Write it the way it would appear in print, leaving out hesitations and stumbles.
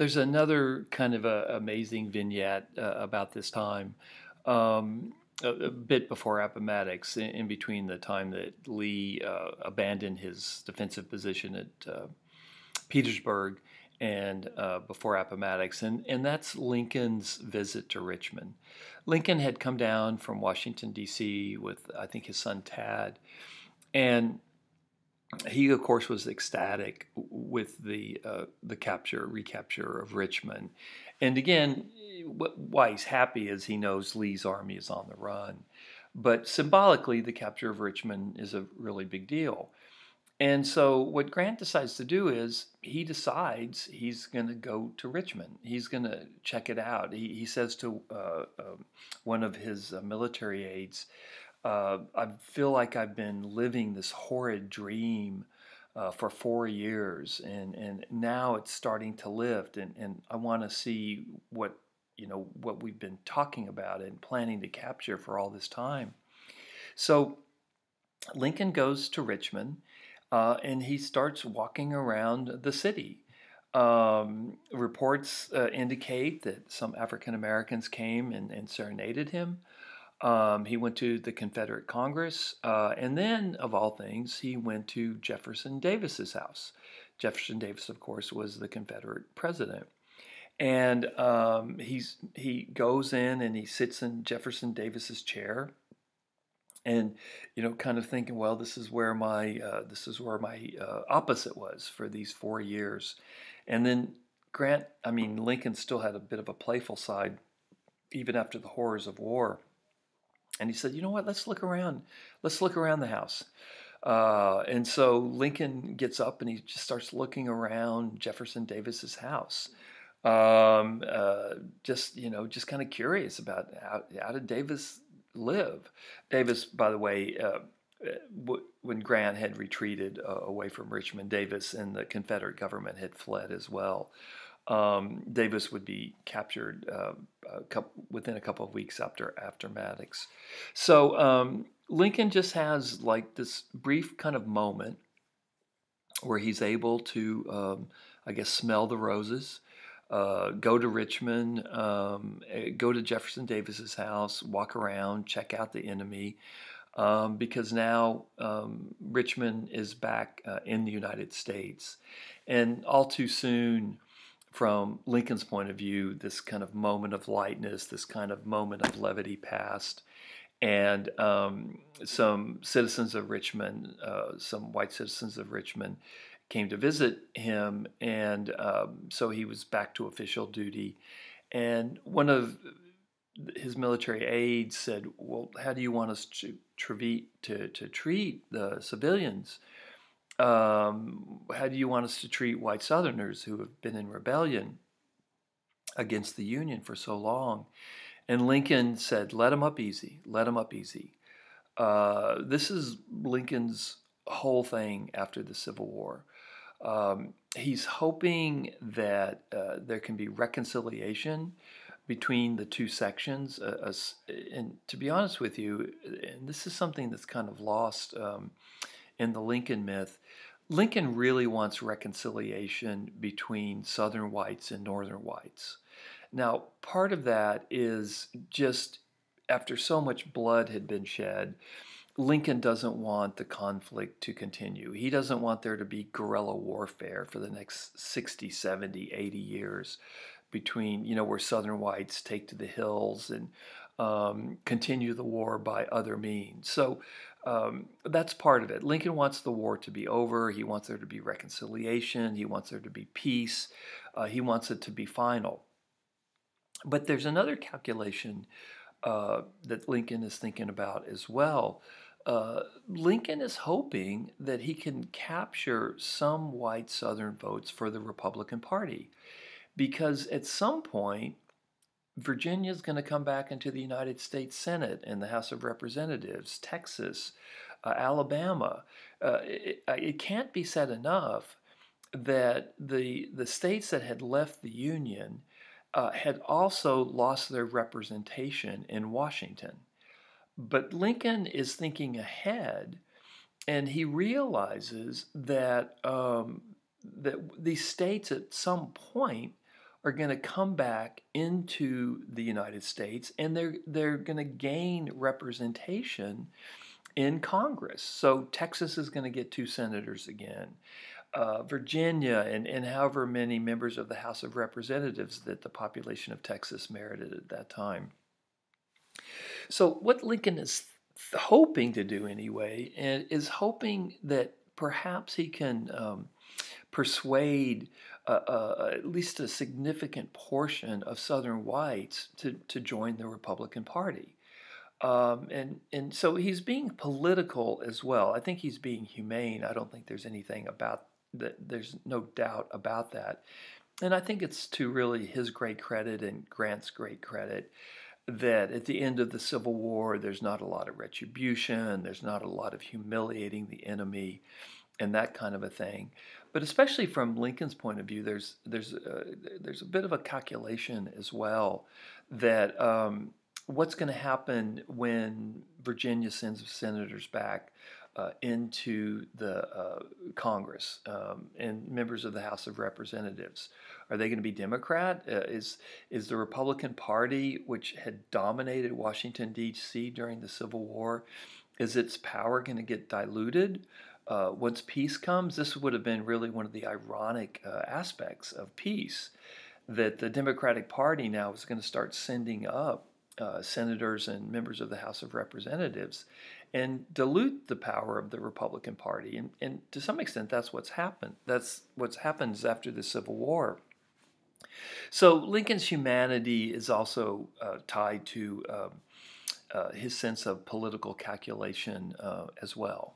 There's another kind of amazing vignette about this time, a bit before Appomattox, in between the time that Lee abandoned his defensive position at Petersburg and before Appomattox, and that's Lincoln's visit to Richmond. Lincoln had come down from Washington, D.C. with, I think, his son Tad, and he, of course, was ecstatic with the recapture of Richmond. And again, why he's happy is he knows Lee's army is on the run. But symbolically, the capture of Richmond is a really big deal. And so what Grant decides to do is he decides he's going to go to Richmond. He's going to check it out. He says to one of his military aides, I feel like I've been living this horrid dream for 4 years, and now it's starting to lift, and I want to see what we've been talking about and planning to capture for all this time. So Lincoln goes to Richmond, and he starts walking around the city. Reports indicate that some African Americans came and serenaded him. He went to the Confederate Congress, and then, of all things, he went to Jefferson Davis's house. Jefferson Davis, of course, was the Confederate president. And he goes in and he sits in Jefferson Davis's chair, and kind of thinking, well, this is where my opposite was for these 4 years. And then Lincoln still had a bit of a playful side, even after the horrors of war. And he said, you know what, let's look around. Let's look around the house. And so Lincoln gets up and he just starts looking around Jefferson Davis's house. Just kind of curious about how did Davis live. Davis, by the way, when Grant had retreated away from Richmond, Davis and the Confederate government had fled as well. Davis would be captured within a couple of weeks after Maddox. So Lincoln just has like this brief kind of moment where he's able to, smell the roses, go to Richmond, go to Jefferson Davis's house, walk around, check out the enemy, because now Richmond is back in the United States. And all too soon, from Lincoln's point of view, this kind of moment of lightness, this kind of moment of levity passed. And some citizens of Richmond, some white citizens of Richmond, came to visit him, and so he was back to official duty. And one of his military aides said, well, how do you want us to treat the civilians? How do you want us to treat white Southerners who have been in rebellion against the Union for so long? And Lincoln said, let them up easy, let them up easy. This is Lincoln's whole thing after the Civil War. He's hoping that there can be reconciliation between the two sections. And to be honest with you, and this is something that's kind of lost in the Lincoln myth, Lincoln really wants reconciliation between Southern whites and Northern whites. Now, part of that is just after so much blood had been shed, Lincoln doesn't want the conflict to continue. He doesn't want there to be guerrilla warfare for the next 60, 70, 80 years between, where Southern whites take to the hills and continue the war by other means. So that's part of it. Lincoln wants the war to be over. He wants there to be reconciliation. He wants there to be peace. He wants it to be final. But there's another calculation that Lincoln is thinking about as well. Lincoln is hoping that he can capture some white Southern votes for the Republican Party, because at some point, Virginia is going to come back into the United States Senate and the House of Representatives, Texas, Alabama. It can't be said enough that the states that had left the Union had also lost their representation in Washington. But Lincoln is thinking ahead, and he realizes that that these states at some point are going to come back into the United States, and they're going to gain representation in Congress. So Texas is going to get 2 senators again. Virginia and however many members of the House of Representatives that the population of Texas merited at that time. So what Lincoln is hoping to do anyway, and is hoping that perhaps he can persuade at least a significant portion of Southern whites to join the Republican Party. And so he's being political as well. I think he's being humane. I don't think there's anything about that. There's no doubt about that. And I think it's to really his great credit and Grant's great credit that at the end of the Civil War, there's not a lot of retribution. There's not a lot of humiliating the enemy and that kind of a thing. But especially from Lincoln's point of view, there's a bit of a calculation as well that what's going to happen when Virginia sends senators back into the Congress and members of the House of Representatives. Are they going to be Democrat? Is the Republican Party, which had dominated Washington, D.C. during the Civil War, is its power going to get diluted? Once peace comes, this would have been really one of the ironic aspects of peace, that the Democratic Party now is going to start sending up senators and members of the House of Representatives and dilute the power of the Republican Party. And to some extent, that's what's happened. That's what happens after the Civil War. So Lincoln's humanity is also tied to his sense of political calculation as well.